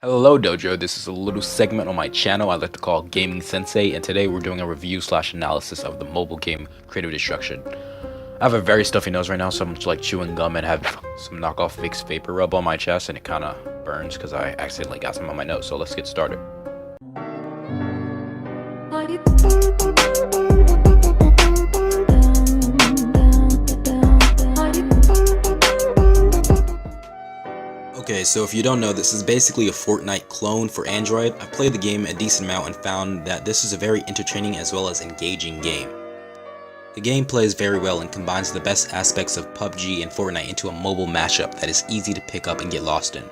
Hello Dojo, this is a little segment on my channel I like to call Gaming Sensei, and today we're doing a review slash analysis of the mobile game Creative Destruction. I have a very stuffy nose right now, so I'm just like chewing gum and have some knockoff Vicks Vapor Rub on my chest, and it kind of burns because I accidentally got some on my nose, so let's get started. Okay, so if you don't know, this is basically a Fortnite clone for Android. I've played the game a decent amount and found that this is a very entertaining as well as engaging game. The game plays very well and combines the best aspects of PUBG and Fortnite into a mobile mashup that is easy to pick up and get lost in.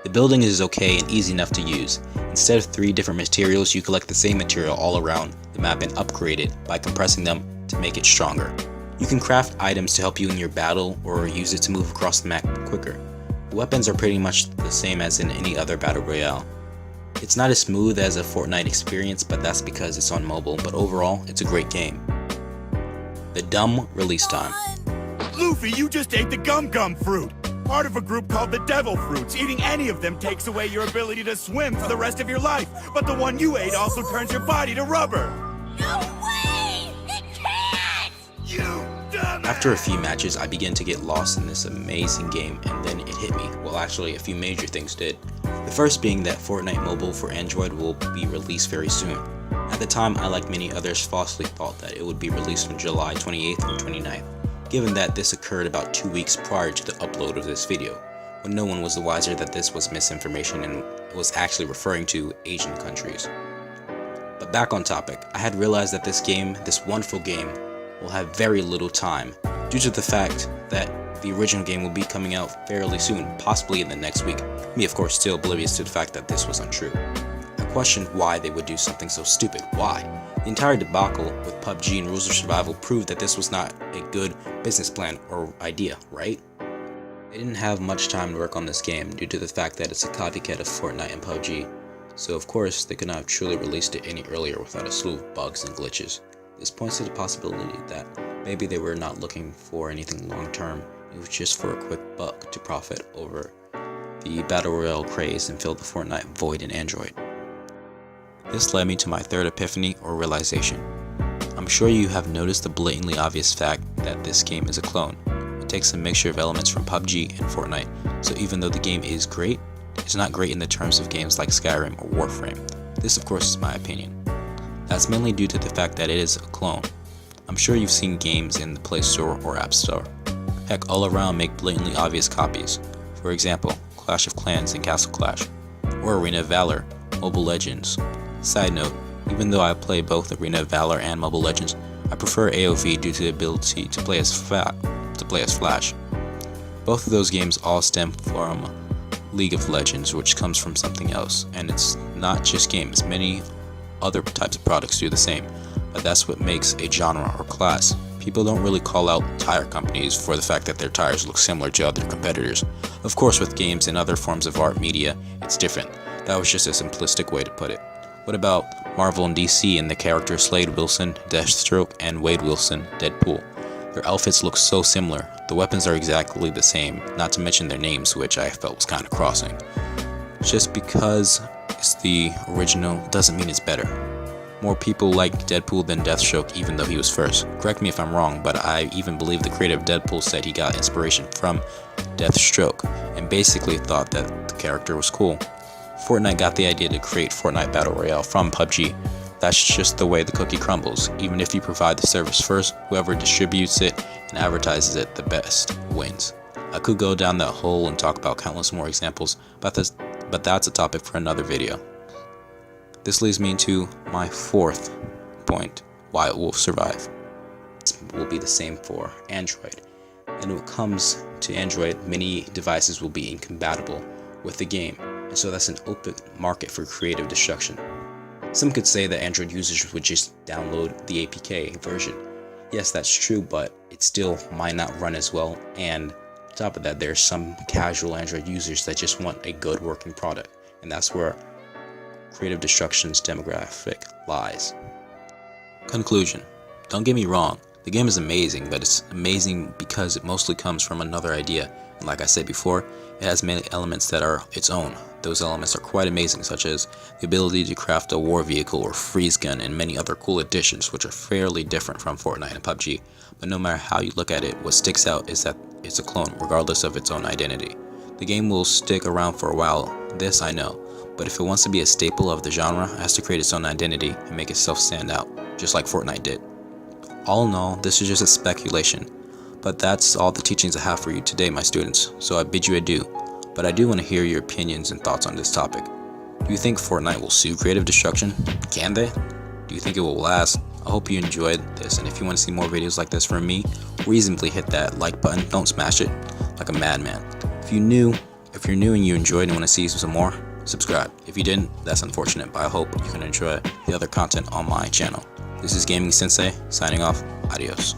The building is okay and easy enough to use. Instead of 3 different materials, you collect the same material all around the map and upgrade it by compressing them to make it stronger. You can craft items to help you in your battle or use it to move across the map quicker. The weapons are pretty much the same as in any other battle royale. It's not as smooth as a Fortnite experience, but that's because it's on mobile, but overall, it's a great game. The dumb release time. Luffy, you just ate the gum fruit! Part of a group called the Devil Fruits. Eating any of them takes away your ability to swim for the rest of your life, but the one you ate also turns your body to rubber! No way! It can't! You dumbass! After a few matches, I began to get lost in this amazing game, and then it hit me. Well, actually, a few major things did. The first being that Fortnite Mobile for Android will be released very soon. At the time, I, like many others, falsely thought that it would be released on July 28th or 29th, given that this occurred about 2 weeks prior to the upload of this video, when no one was the wiser that this was misinformation and was actually referring to Asian countries. But back on topic, I had realized that this game, this wonderful game, will have very little time, due to the fact that the original game will be coming out fairly soon, possibly in the next week, me of course still oblivious to the fact that this was untrue. I questioned why they would do something so stupid. Why? The entire debacle with PUBG and Rules of Survival proved that this was not a good business plan or idea, right? They didn't have much time to work on this game due to the fact that it's a copycat of Fortnite and PUBG, so of course they could not have truly released it any earlier without a slew of bugs and glitches. This points to the possibility that maybe they were not looking for anything long term, it was just for a quick buck to profit over the Battle Royale craze and fill the Fortnite void in Android. This led me to my third epiphany or realization. I'm sure you have noticed the blatantly obvious fact that this game is a clone. It takes a mixture of elements from PUBG and Fortnite, so even though the game is great, it's not great in the terms of games like Skyrim or Warframe. This of course is my opinion. That's mainly due to the fact that it is a clone. I'm sure you've seen games in the Play Store or App Store. Heck, all around make blatantly obvious copies. For example, Clash of Clans and Castle Clash, or Arena of Valor, Mobile Legends. Side note, even though I play both Arena of Valor and Mobile Legends, I prefer AoV due to the ability to play as Flash. Both of those games all stem from League of Legends, which comes from something else, and it's not just games, many other types of products do the same, but that's what makes a genre or class. People don't really call out tire companies for the fact that their tires look similar to other competitors. Of course, with games and other forms of art media, it's different. That was just a simplistic way to put it. What about Marvel and DC and the characters Slade Wilson, Deathstroke, and Wade Wilson, Deadpool? Their outfits look so similar, the weapons are exactly the same, not to mention their names, which I felt was kind of crossing. Just because it's the original doesn't mean it's better. More people like Deadpool than Deathstroke, even though he was first. Correct me if I'm wrong, but I even believe the creator of Deadpool said he got inspiration from Deathstroke, and basically thought that the character was cool. Fortnite got the idea to create Fortnite Battle Royale from PUBG. That's just the way the cookie crumbles. Even if you provide the service first, whoever distributes it and advertises it the best wins. I could go down that hole and talk about countless more examples, but that's a topic for another video. This leads me to my fourth point, why it will survive. This will be the same for Android. And when it comes to Android, many devices will be incompatible with the game, and so that's an open market for creative destruction. Some could say that Android users would just download the APK version. Yes, that's true, but it still might not run as well, and on top of that, there's some casual Android users that just want a good working product, and that's where Creative Destruction's demographic lies. Conclusion. Don't get me wrong, the game is amazing, but it's amazing because it mostly comes from another idea, and like I said before, it has many elements that are its own. those elements are quite amazing, such as the ability to craft a war vehicle or freeze gun and many other cool additions which are fairly different from Fortnite and PUBG. But no matter how you look at it, what sticks out is that it's a clone regardless of its own identity. The game will stick around for a while, this I know, but if it wants to be a staple of the genre, it has to create its own identity and make itself stand out, just like Fortnite did. All in all, this is just a speculation, but that's all the teachings I have for you today, my students, so I bid you adieu. But I do want to hear your opinions and thoughts on this topic. Do you think Fortnite will sue creative destruction? Can they? Do you think it will last? I hope you enjoyed this, and if you want to see more videos like this from me, reasonably hit that like button, don't smash it like a madman. If you're new and you enjoyed and want to see some more, subscribe. If you didn't, that's unfortunate, but I hope you can enjoy the other content on my channel. This is Gaming Sensei, signing off, adios.